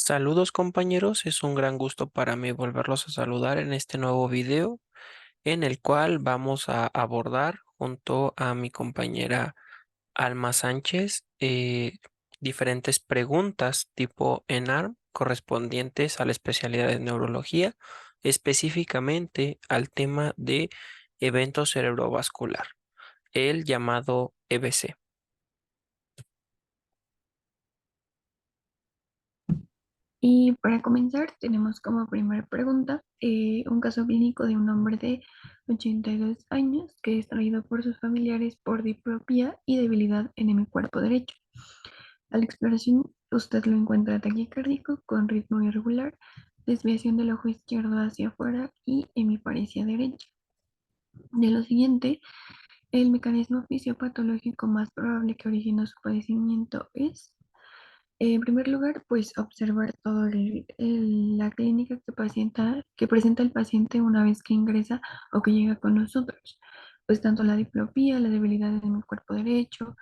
Saludos compañeros, es un gran gusto para mí volverlos a saludar en este nuevo video en el cual vamos a abordar junto a mi compañera Alma Sánchez diferentes preguntas tipo ENARM correspondientes a la especialidad de neurología, específicamente al tema de evento cerebrovascular, el llamado EBC. Y para comenzar, tenemos como primera pregunta un caso clínico de un hombre de 82 años que es traído por sus familiares por diplopía y debilidad en el cuerpo derecho. A la exploración, usted lo encuentra taquicárdico con ritmo irregular, desviación del ojo izquierdo hacia afuera y hemiparesia derecha. De lo siguiente, el mecanismo fisiopatológico más probable que originó su padecimiento es en primer lugar, pues observar todo la clínica que presenta el paciente una vez que ingresa o que llega con nosotros. Pues tanto la diplopía, la debilidad en el cuerpo derecho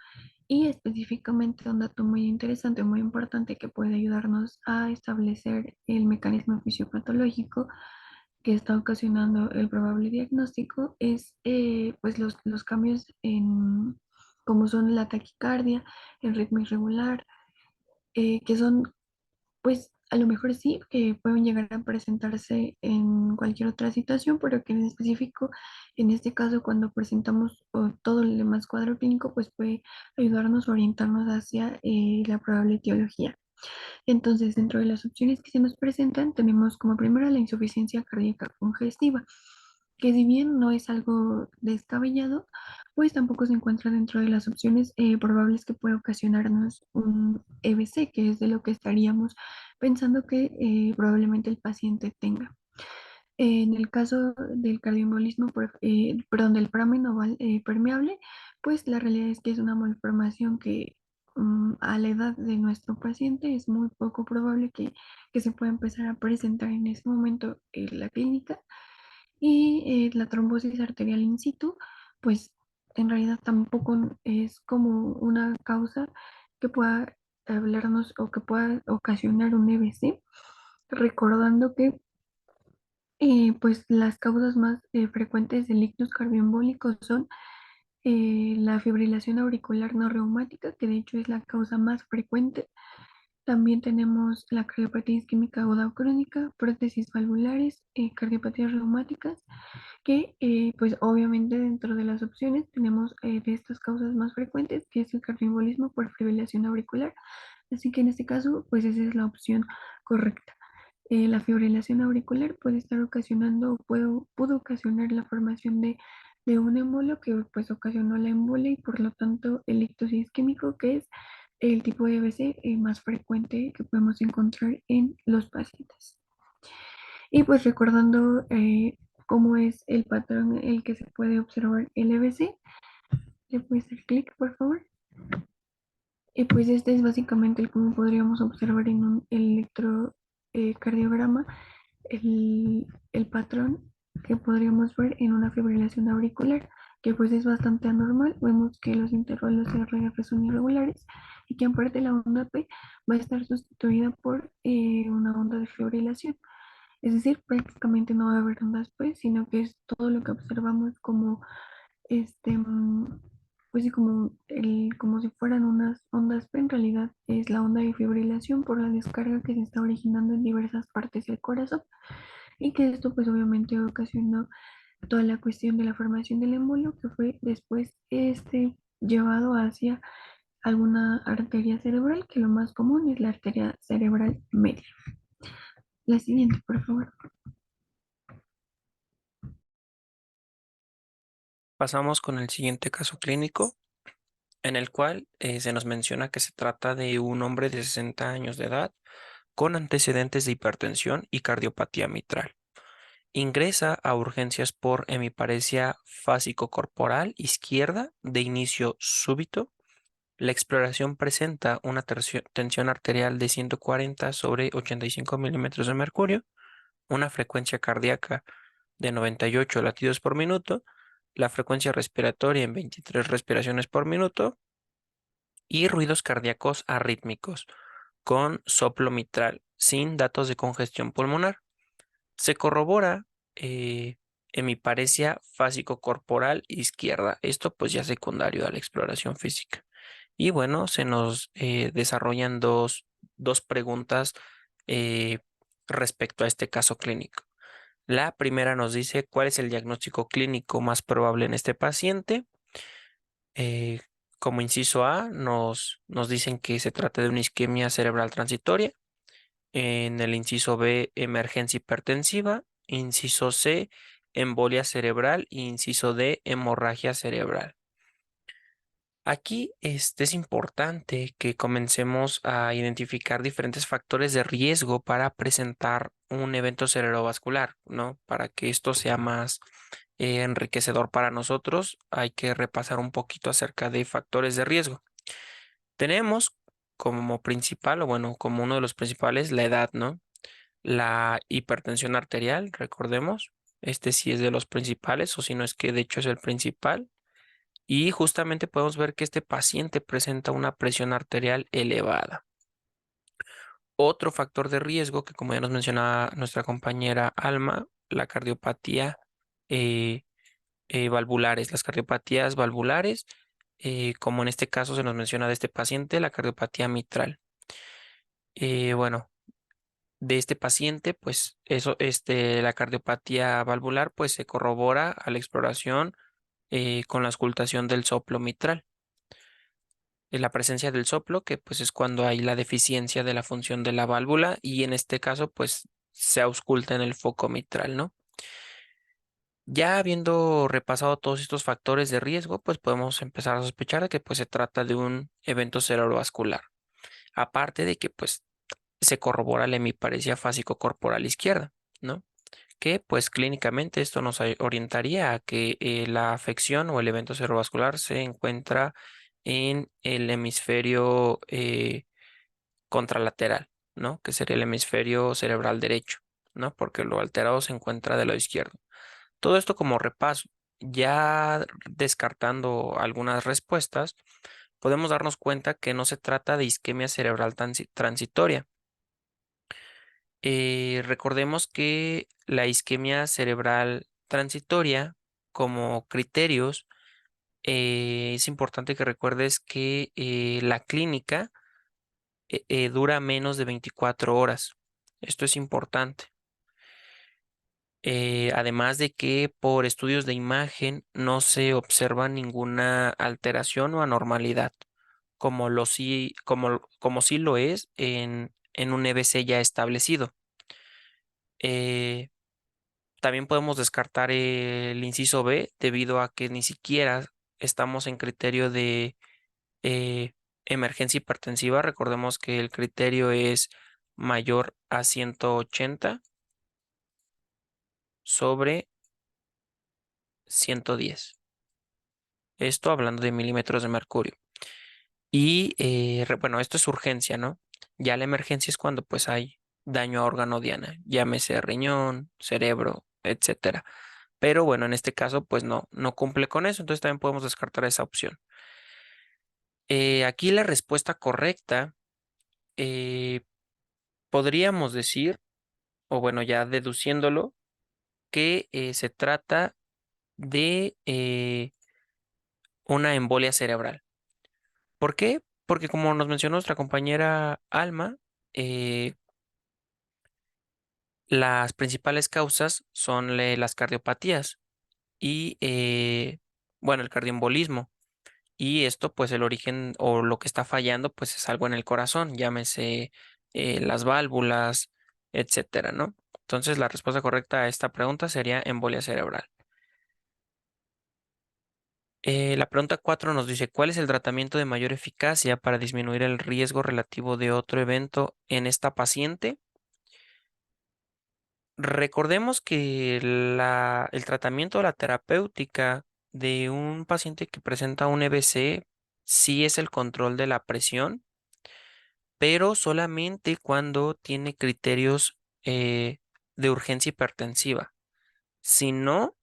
y específicamente un dato muy interesante, muy importante que puede ayudarnos a establecer el mecanismo fisiopatológico que está ocasionando el probable diagnóstico es pues los cambios en como son la taquicardia, el ritmo irregular, que son, pues a lo mejor sí, que pueden llegar a presentarse en cualquier otra situación, pero que en específico, en este caso, cuando presentamos todo el demás cuadro clínico, pues puede ayudarnos a orientarnos hacia la probable etiología. Entonces, dentro de las opciones que se nos presentan, tenemos como primera la insuficiencia cardíaca congestiva, que si bien no es algo descabellado, pues tampoco se encuentra dentro de las opciones probables que puede ocasionarnos un EBC, que es de lo que estaríamos pensando que probablemente el paciente tenga. En el caso del cardioembolismo, perdón, del paramen oval permeable, pues la realidad es que es una malformación que a la edad de nuestro paciente es muy poco probable que se pueda empezar a presentar en ese momento en la clínica. Y la trombosis arterial in situ, pues en realidad tampoco es como una causa que pueda hablarnos o que pueda ocasionar un EBC, recordando que pues las causas más frecuentes del ictus cardioembólico son la fibrilación auricular no reumática, que de hecho es la causa más frecuente. También tenemos la cardiopatía isquémica aguda o crónica, prótesis valvulares, cardiopatías reumáticas, que pues obviamente dentro de las opciones tenemos de estas causas más frecuentes, que es el cardioembolismo por fibrilación auricular. Así que en este caso, pues esa es la opción correcta. La fibrilación auricular puede estar ocasionando o pudo ocasionar la formación de un émbolo que pues ocasionó la embolia y por lo tanto el ictus isquémico, que es el tipo de EBC más frecuente que podemos encontrar en los pacientes. Y pues recordando cómo es el patrón en el que se puede observar el EBC, le puedes dar clic por favor. Y pues este es básicamente el cómo podríamos observar en un electrocardiograma el patrón que podríamos ver en una fibrilación auricular, que pues es bastante anormal. Vemos que los intervalos RF son irregulares y que aparte la onda P va a estar sustituida por una onda de fibrilación. Es decir, prácticamente no va a haber ondas P, sino que es todo lo que observamos como este, pues sí, como si fueran unas ondas, pero en realidad es la onda de fibrilación por la descarga que se está originando en diversas partes del corazón y que esto pues obviamente ocasionó toda la cuestión de la formación del émbolo que fue después llevado hacia alguna arteria cerebral, que lo más común es la arteria cerebral media. La siguiente, por favor. Pasamos con el siguiente caso clínico, en el cual se nos menciona que se trata de un hombre de 60 años de edad con antecedentes de hipertensión y cardiopatía mitral. Ingresa a urgencias por hemiparesia fásico-corporal izquierda de inicio súbito. La exploración presenta una tensión arterial de 140 sobre 85 milímetros de mercurio, una frecuencia cardíaca de 98 latidos por minuto, la frecuencia respiratoria en 23 respiraciones por minuto y ruidos cardíacos arrítmicos con soplo mitral sin datos de congestión pulmonar. Se corrobora hemiparesia fásico-corporal izquierda. Esto pues ya secundario a la exploración física. Y bueno, se nos desarrollan dos preguntas eh, respecto a este caso clínico. La primera nos dice cuál es el diagnóstico clínico más probable en este paciente. Eh, Como inciso A, nos dicen que se trata de una isquemia cerebral transitoria. En el inciso B, emergencia hipertensiva. Inciso C, embolia cerebral. Y inciso D, hemorragia cerebral. Aquí es importante que comencemos a identificar diferentes factores de riesgo para presentar un evento cerebrovascular, ¿no? Para que esto sea más enriquecedor para nosotros, hay que repasar un poquito acerca de factores de riesgo. Tenemos como principal, o bueno, como uno de los principales, la edad, ¿no? La hipertensión arterial, recordemos, este sí es de los principales, o si no es que de hecho es el principal. Y justamente podemos ver que este paciente presenta una presión arterial elevada. Otro factor de riesgo que, como ya nos mencionaba nuestra compañera Alma, la cardiopatía eh, valvulares, las cardiopatías valvulares, como en este caso se nos menciona de este paciente, la cardiopatía mitral. Bueno, de este paciente, pues eso, la cardiopatía valvular, pues se corrobora a la exploración con la auscultación del soplo mitral. La presencia del soplo, que pues es cuando hay la deficiencia de la función de la válvula y en este caso, pues se ausculta en el foco mitral, ¿no? Ya habiendo repasado todos estos factores de riesgo, pues podemos empezar a sospechar de que pues se trata de un evento cerebrovascular. Aparte de que pues se corrobora la hemiparesia fásico-corporal izquierda, ¿no? Que pues clínicamente esto nos orientaría a que la afección o el evento cerebrovascular se encuentra en el hemisferio contralateral, ¿no? Que sería el hemisferio cerebral derecho, ¿no? Porque lo alterado se encuentra del lado izquierdo. Todo esto como repaso. Ya descartando algunas respuestas, podemos darnos cuenta que no se trata de isquemia cerebral transitoria. Recordemos que la isquemia cerebral transitoria, como criterios, es importante que recuerdes que la clínica dura menos de 24 horas. Esto es importante. Además de que por estudios de imagen no se observa ninguna alteración o anormalidad, como sí lo es en un EBC ya establecido. Eh, También podemos descartar el inciso B debido a que ni siquiera estamos en criterio de eh, emergencia hipertensiva. Recordemos que el criterio es mayor a 180 sobre 110. Esto hablando de milímetros de mercurio. Y bueno, esto es urgencia, ¿no? Ya la emergencia es cuando pues hay daño a órgano diana, llámese riñón, cerebro, etcétera. Pero bueno, en este caso pues no cumple con eso, entonces también podemos descartar esa opción. Aquí la respuesta correcta eh, podríamos decir, o bueno, ya deduciéndolo, que se trata de una embolia cerebral. ¿Por qué? Porque como nos mencionó nuestra compañera Alma, eh, las principales causas son las cardiopatías y, bueno, el cardioembolismo. Y esto, pues el origen o lo que está fallando, pues es algo en el corazón, llámese las válvulas, etcétera, ¿no? Entonces, la respuesta correcta a esta pregunta sería embolia cerebral. La pregunta 4 nos dice, ¿cuál es el tratamiento de mayor eficacia para disminuir el riesgo relativo de otro evento en esta paciente? Recordemos que el tratamiento o la terapéutica de un paciente que presenta un EBC sí es el control de la presión, pero solamente cuando tiene criterios de urgencia hipertensiva. Si no,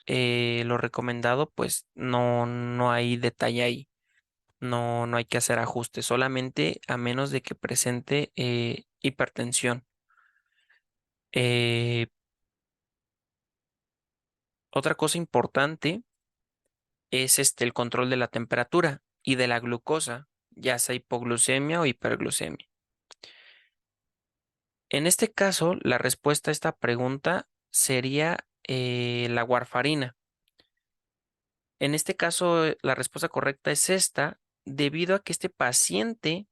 lo recomendado, pues no hay detalle ahí. No, no hay que hacer ajustes, solamente a menos de que presente hipertensión. Eh, Otra cosa importante es el control de la temperatura y de la glucosa, ya sea hipoglucemia o hiperglucemia. En este caso, la respuesta a esta pregunta sería la warfarina. En este caso, la respuesta correcta es esta, debido a que este paciente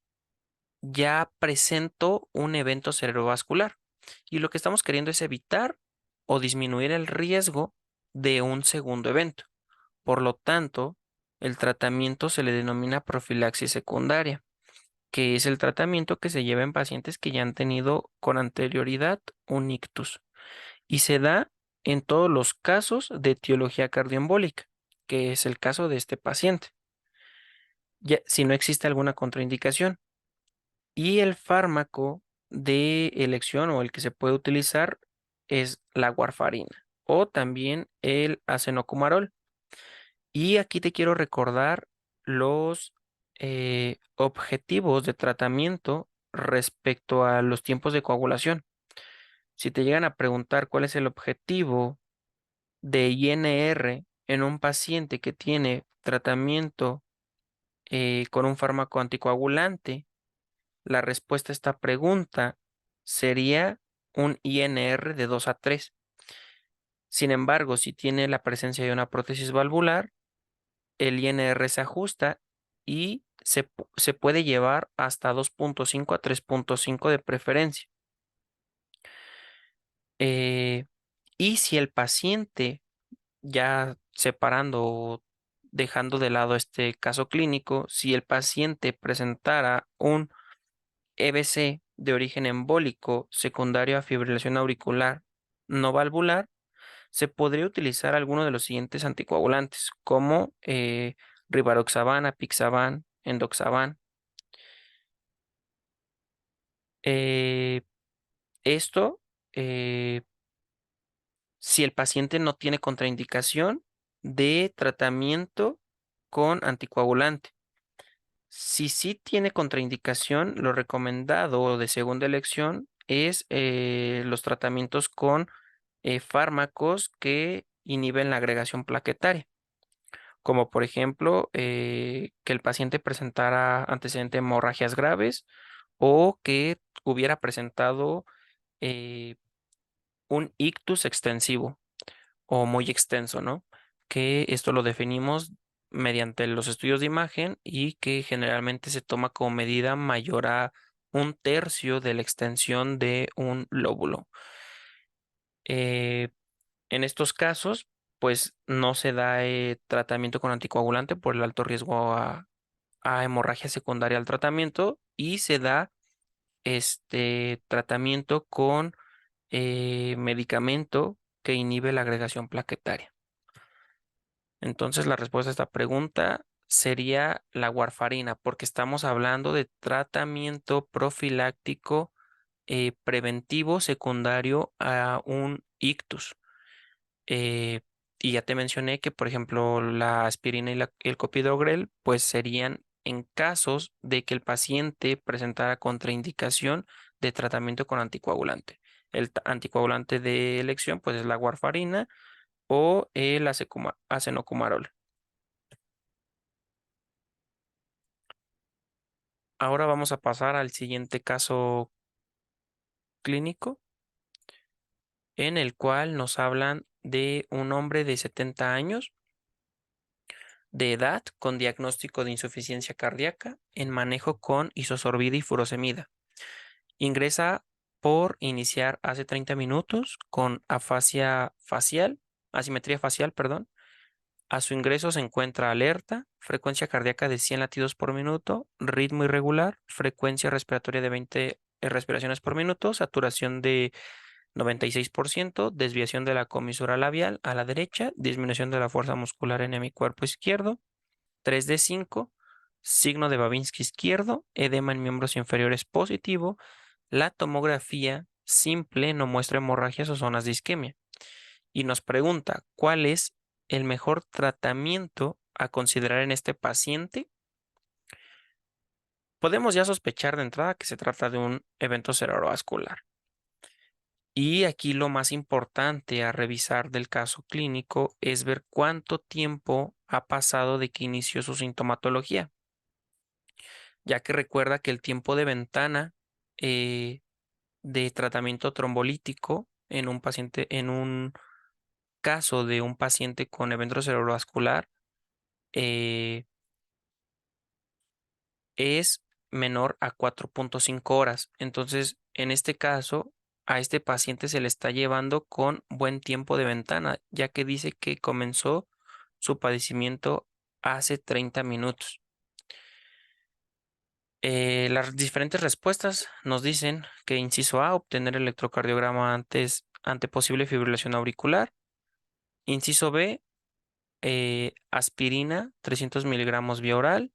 ya presentó un evento cerebrovascular y lo que estamos queriendo es evitar o disminuir el riesgo de un segundo evento. Por lo tanto, el tratamiento se le denomina profilaxis secundaria, que es el tratamiento que se lleva en pacientes que ya han tenido con anterioridad un ictus y se da en todos los casos de etiología cardioembólica, que es el caso de este paciente, ya, si no existe alguna contraindicación. Y el fármaco de elección o el que se puede utilizar es la warfarina o también el acenocumarol. Y aquí te quiero recordar los objetivos de tratamiento respecto a los tiempos de coagulación. Si te llegan a preguntar cuál es el objetivo de INR en un paciente que tiene tratamiento con un fármaco anticoagulante, la respuesta a esta pregunta sería un INR de 2 a 3. Sin embargo, si tiene la presencia de una prótesis valvular, el INR se ajusta y se puede llevar hasta 2.5 a 3.5 de preferencia. Eh, y si el paciente, ya separando o dejando de lado este caso clínico, si el paciente presentara un EBC de origen embólico secundario a fibrilación auricular no valvular, se podría utilizar alguno de los siguientes anticoagulantes, como rivaroxaban, apixaban, endoxaban. Eh, Esto, eh, si el paciente no tiene contraindicación de tratamiento con anticoagulante. Si sí tiene contraindicación, lo recomendado de segunda elección es los tratamientos con fármacos que inhiben la agregación plaquetaria, como por ejemplo que el paciente presentara antecedente de hemorragias graves o que hubiera presentado eh, un ictus extensivo o muy extenso, ¿no? Que esto lo definimos mediante los estudios de imagen y que generalmente se toma como medida mayor a un tercio de la extensión de un lóbulo. Eh, en estos casos, pues no se da tratamiento con anticoagulante por el alto riesgo a hemorragia secundaria al tratamiento y se da este tratamiento con medicamento que inhibe la agregación plaquetaria. Entonces, la respuesta a esta pregunta sería la warfarina, porque estamos hablando de tratamiento profiláctico preventivo secundario a un ictus. Eh, y ya te mencioné que, por ejemplo, la aspirina y el copidogrel, pues serían en casos de que el paciente presentara contraindicación de tratamiento con anticoagulante. El anticoagulante de elección, pues es la warfarina o el acenocumarol. Ahora vamos a pasar al siguiente caso clínico en el cual nos hablan de un hombre de 70 años de edad con diagnóstico de insuficiencia cardíaca en manejo con isosorbida y furosemida. Ingresa por iniciar hace 30 minutos con afasia facial, asimetría facial, perdón. A su ingreso se encuentra alerta, frecuencia cardíaca de 100 latidos por minuto, ritmo irregular, frecuencia respiratoria de 20 respiraciones por minuto, saturación de 96%, desviación de la comisura labial a la derecha, disminución de la fuerza muscular en mi cuerpo izquierdo, 3 de 5, signo de Babinski izquierdo, edema en miembros inferiores positivo, la tomografía simple no muestra hemorragias o zonas de isquemia y nos pregunta cuál es el mejor tratamiento a considerar en este paciente Podemos ya sospechar de entrada que se trata de un evento cerebrovascular. Y aquí lo más importante a revisar del caso clínico es ver cuánto tiempo ha pasado de que inició su sintomatología, ya que recuerda que el tiempo de ventana eh, de tratamiento trombolítico en un paciente, en un caso de un paciente con evento cerebrovascular, eh, es menor a 4.5 horas. Entonces, en este caso, a este paciente se le está llevando con buen tiempo de ventana, ya que dice que comenzó su padecimiento hace 30 minutos. Las diferentes respuestas nos dicen que inciso A, obtener electrocardiograma ante posible fibrilación auricular. Inciso B, aspirina 300 miligramos vía oral.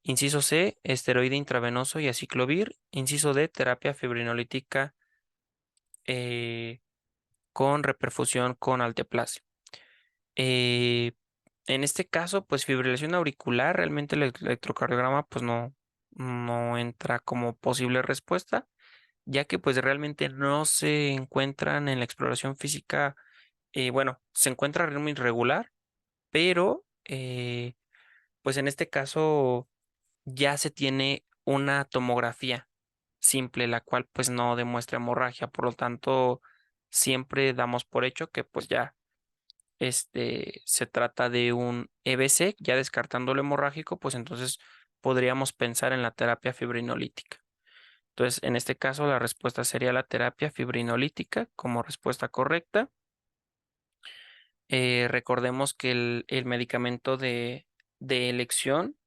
Inciso C, esteroide intravenoso y aciclovir. Inciso D, terapia fibrinolítica eh, con reperfusión con alteplase. Eh, en este caso, pues fibrilación auricular, realmente el electrocardiograma pues no entra como posible respuesta, ya que pues realmente no se encuentran en la exploración física, bueno, se encuentra ritmo irregular, pero pues en este caso ya se tiene una tomografía simple, la cual pues no demuestra hemorragia, por lo tanto siempre damos por hecho que pues ya se trata de un EBC, ya descartando lo hemorrágico, pues entonces podríamos pensar en la terapia fibrinolítica. Entonces, en este caso, la respuesta sería la terapia fibrinolítica como respuesta correcta. Recordemos que el medicamento de elección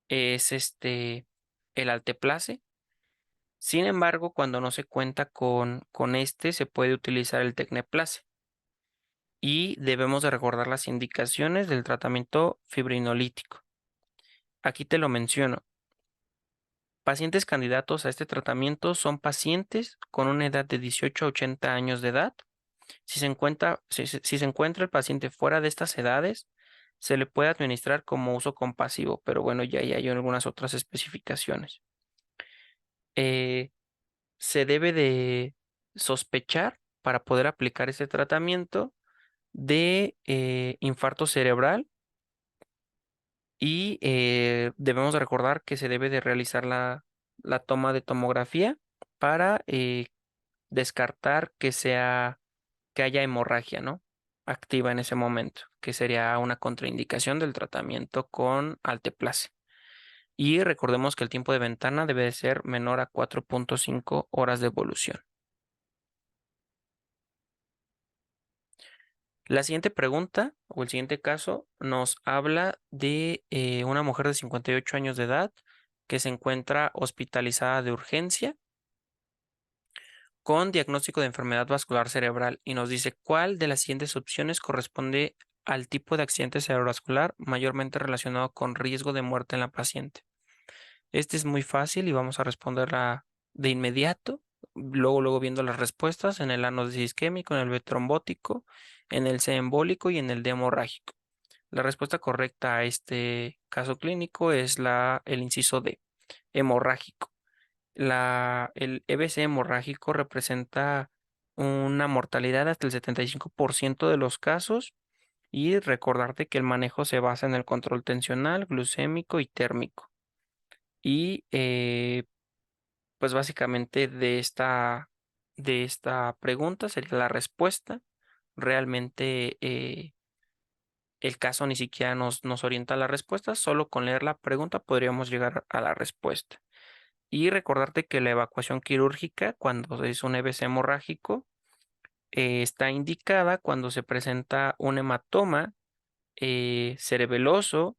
es el alteplase. Sin embargo, cuando no se cuenta con este, se puede utilizar el tecneplase. Y debemos de recordar las indicaciones del tratamiento fibrinolítico. Aquí te lo menciono. Pacientes candidatos a este tratamiento son pacientes con una edad de 18 a 80 años de edad. Si se encuentra el paciente fuera de estas edades, se le puede administrar como uso compasivo, pero bueno, ya hay algunas otras especificaciones. Eh, Se debe de sospechar para poder aplicar este tratamiento de infarto cerebral y debemos de recordar que se debe de realizar la toma de tomografía para descartar que haya hemorragia, ¿no? Activa en ese momento, que sería una contraindicación del tratamiento con alteplase. Y recordemos que el tiempo de ventana debe de ser menor a 4.5 horas de evolución. La siguiente pregunta o el siguiente caso nos habla de una mujer de 58 años de edad que se encuentra hospitalizada de urgencia con diagnóstico de enfermedad vascular cerebral y nos dice cuál de las siguientes opciones corresponde al tipo de accidente cerebrovascular mayormente relacionado con riesgo de muerte en la paciente. Este es muy fácil y vamos a responderla de inmediato. Luego viendo las respuestas en el ano isquémico, en el B trombótico, en el C embólico y en el D hemorrágico. La respuesta correcta a este caso clínico es el inciso D, hemorrágico. El EBC hemorrágico representa una mortalidad hasta el 75% de los casos y recordarte que el manejo se basa en el control tensional, glucémico y térmico. Y pues básicamente de esta pregunta sería la respuesta. Realmente el caso ni siquiera nos orienta a la respuesta, solo con leer la pregunta podríamos llegar a la respuesta. Y recordarte que la evacuación quirúrgica, cuando es un EBC hemorrágico, está indicada cuando se presenta un hematoma cerebeloso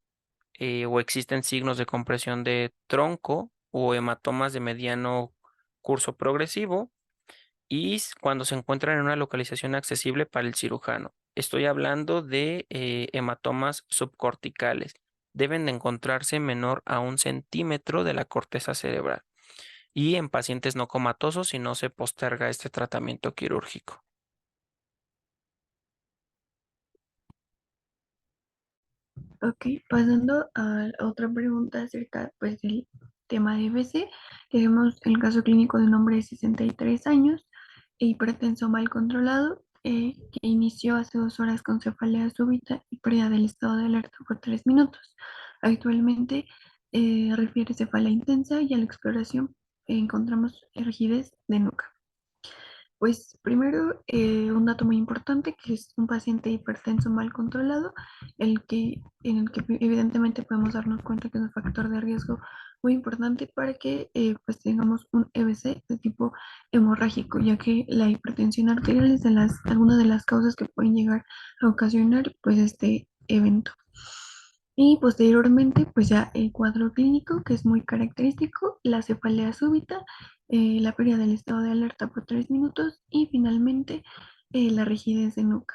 o existen signos de compresión de tronco o hematomas de mediano curso progresivo y cuando se encuentran en una localización accesible para el cirujano. Estoy hablando de hematomas subcorticales. Deben de encontrarse menor a 1 centímetro de la corteza cerebral. Y en pacientes no comatosos si no se posterga este tratamiento quirúrgico. Ok, pasando a otra pregunta acerca pues, del tema de BC, tenemos el caso clínico de un hombre de 63 años, hipertenso mal controlado, que inició hace 2 horas con cefalea súbita y pérdida del estado de alerta por 3 minutos. Actualmente refiere cefalea intensa y a la exploración encontramos rigidez de nuca. Pues primero, un dato muy importante, que es un paciente hipertenso mal controlado, en el que evidentemente podemos darnos cuenta que es un factor de riesgo muy importante para que pues tengamos un EBC de tipo hemorrágico, ya que la hipertensión arterial es alguna de las causas que pueden llegar a ocasionar pues este evento. Y posteriormente, pues ya el cuadro clínico, que es muy característico, la cefalea súbita, la pérdida del estado de alerta por 3 minutos y finalmente la rigidez de nuca.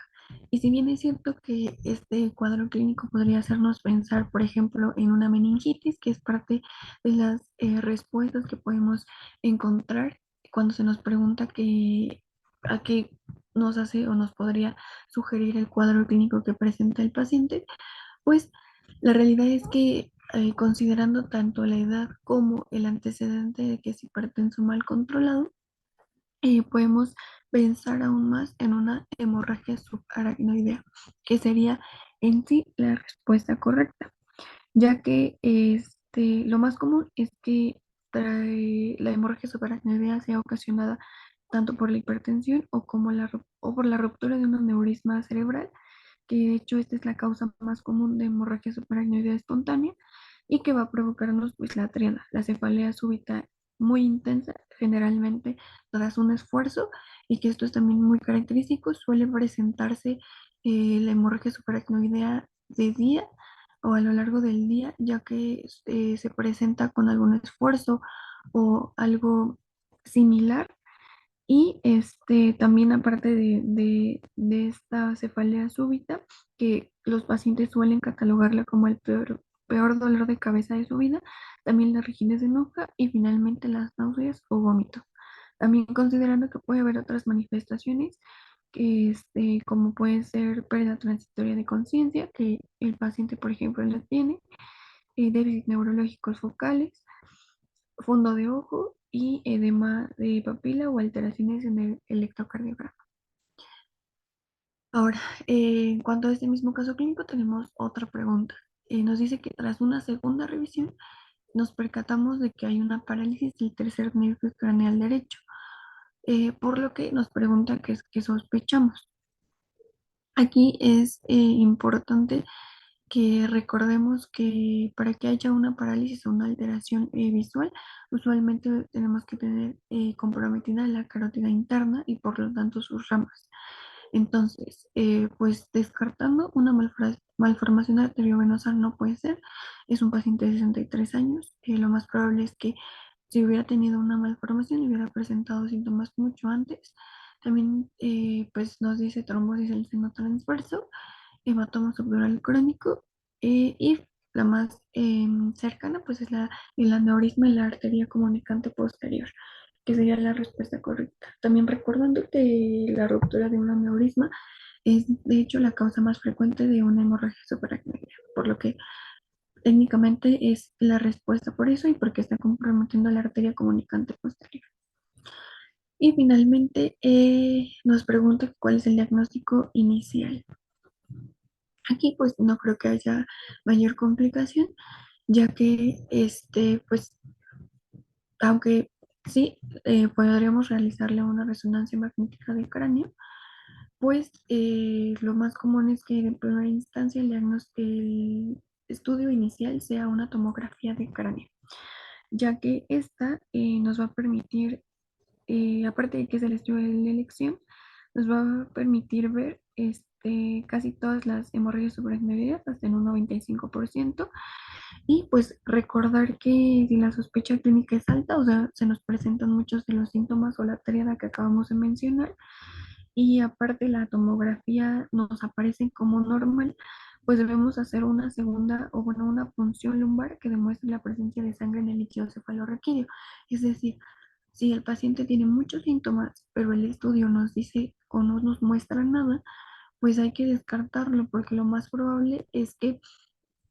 Y si bien es cierto que este cuadro clínico podría hacernos pensar, por ejemplo, en una meningitis, que es parte de las respuestas que podemos encontrar cuando se nos pregunta a qué nos hace o nos podría sugerir el cuadro clínico que presenta el paciente, pues la realidad es que considerando tanto la edad como el antecedente de que es hipertenso mal controlado, podemos pensar aún más en una hemorragia subaracnoidea, que sería en sí la respuesta correcta, ya que lo más común es que la hemorragia subaracnoidea sea ocasionada tanto por la hipertensión o por la ruptura de un aneurisma cerebral, que de hecho esta es la causa más común de hemorragia subaracnoidea espontánea y que va a provocarnos pues la triada, la cefalea súbita muy intensa, generalmente tras un esfuerzo, y que esto es también muy característico, suele presentarse la hemorragia subaracnoidea de día o a lo largo del día, ya que se presenta con algún esfuerzo o algo similar. Y también aparte de esta cefalea súbita, que los pacientes suelen catalogarla como el peor dolor de cabeza de su vida, también la rigidez de nuca y finalmente las náuseas o vómito. También considerando que puede haber otras manifestaciones, que como puede ser pérdida transitoria de conciencia, que el paciente, por ejemplo, la tiene, déficit neurológicos focales, fondo de ojo y edema de papila o alteraciones en el electrocardiograma. Ahora, en cuanto a este mismo caso clínico, tenemos otra pregunta. Nos dice que tras una segunda revisión nos percatamos de que hay una parálisis del tercer nervio craneal derecho, por lo que nos pregunta qué sospechamos. Aquí es importante que recordemos que para que haya una parálisis o una alteración visual, usualmente tenemos que tener comprometida la carótida interna y por lo tanto sus ramas. Entonces, pues descartando una malformación arteriovenosa no puede ser, es un paciente de 63 años, lo más probable es que si hubiera tenido una malformación hubiera presentado síntomas mucho antes. También pues nos dice trombosis del seno transverso, hematoma subdural crónico, y la más cercana pues es el aneurisma en la arteria comunicante posterior, que sería la respuesta correcta. También recordando que la ruptura de un aneurisma es de hecho la causa más frecuente de una hemorragia subaracnoidea, por lo que técnicamente es la respuesta por eso y porque está comprometiendo la arteria comunicante posterior. Y finalmente nos pregunta cuál es el diagnóstico inicial. Aquí pues no creo que haya mayor complicación, ya que pues aunque sí podríamos realizarle una resonancia magnética del cráneo, pues lo más común es que en primera instancia el estudio inicial sea una tomografía de cráneo, ya que esta nos va a permitir, aparte de que es el estudio de la elección, nos va a permitir ver casi todas las hemorragias subaracnoideas hasta en un 95%. Y pues recordar que si la sospecha clínica es alta, o sea, se nos presentan muchos de los síntomas o la tríada que acabamos de mencionar, y aparte la tomografía nos aparece como normal, pues debemos hacer una segunda o bueno, una punción lumbar que demuestre la presencia de sangre en el líquido cefalorraquídeo. Es decir, si el paciente tiene muchos síntomas, pero el estudio nos dice o no nos muestra nada, pues hay que descartarlo porque lo más probable es que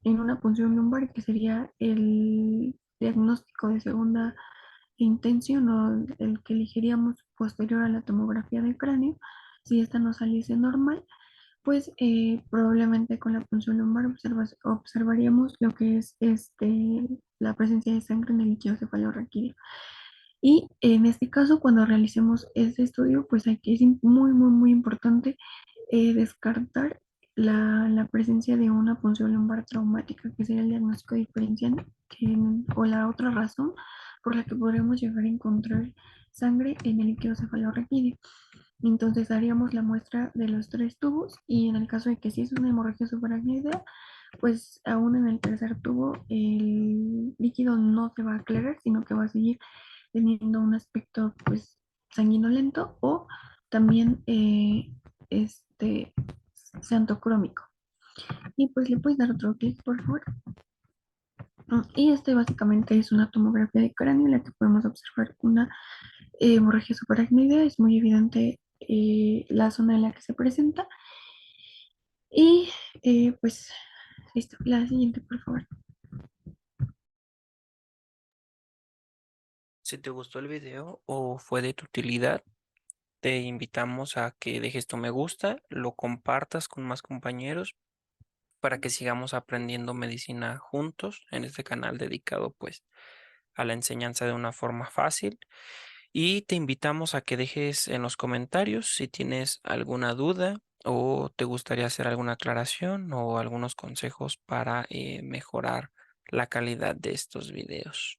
en una punción lumbar, que sería el diagnóstico de segunda intención o el que elegiríamos posterior a la tomografía del cráneo, si esta no saliese normal, pues probablemente con la punción lumbar observaríamos lo que es la presencia de sangre en el líquido cefalorraquídeo. Y en este caso, cuando realicemos este estudio, pues es muy, muy, muy importante descartar la presencia de una punción lumbar traumática, que sería el diagnóstico diferencial, o la otra razón por la que podríamos llegar a encontrar sangre en el líquido cefalorraquídeo. Entonces haríamos la muestra de los tres tubos y en el caso de que si es una hemorragia subaracnoidea, pues aún en el tercer tubo el líquido no se va a aclarar, sino que va a seguir teniendo un aspecto pues sanguinolento o también este xantocrómico. Y pues le puedes dar otro clic, por favor. Y este básicamente es una tomografía de cráneo en la que podemos observar una hemorragia subaracnoidea. Es muy evidente la zona en la que se presenta. Y pues listo. La siguiente, por favor. Si te gustó el video o fue de tu utilidad, te invitamos a que dejes tu me gusta, lo compartas con más compañeros para que sigamos aprendiendo medicina juntos en este canal dedicado pues a la enseñanza de una forma fácil. Y te invitamos a que dejes en los comentarios si tienes alguna duda o te gustaría hacer alguna aclaración o algunos consejos para mejorar la calidad de estos videos.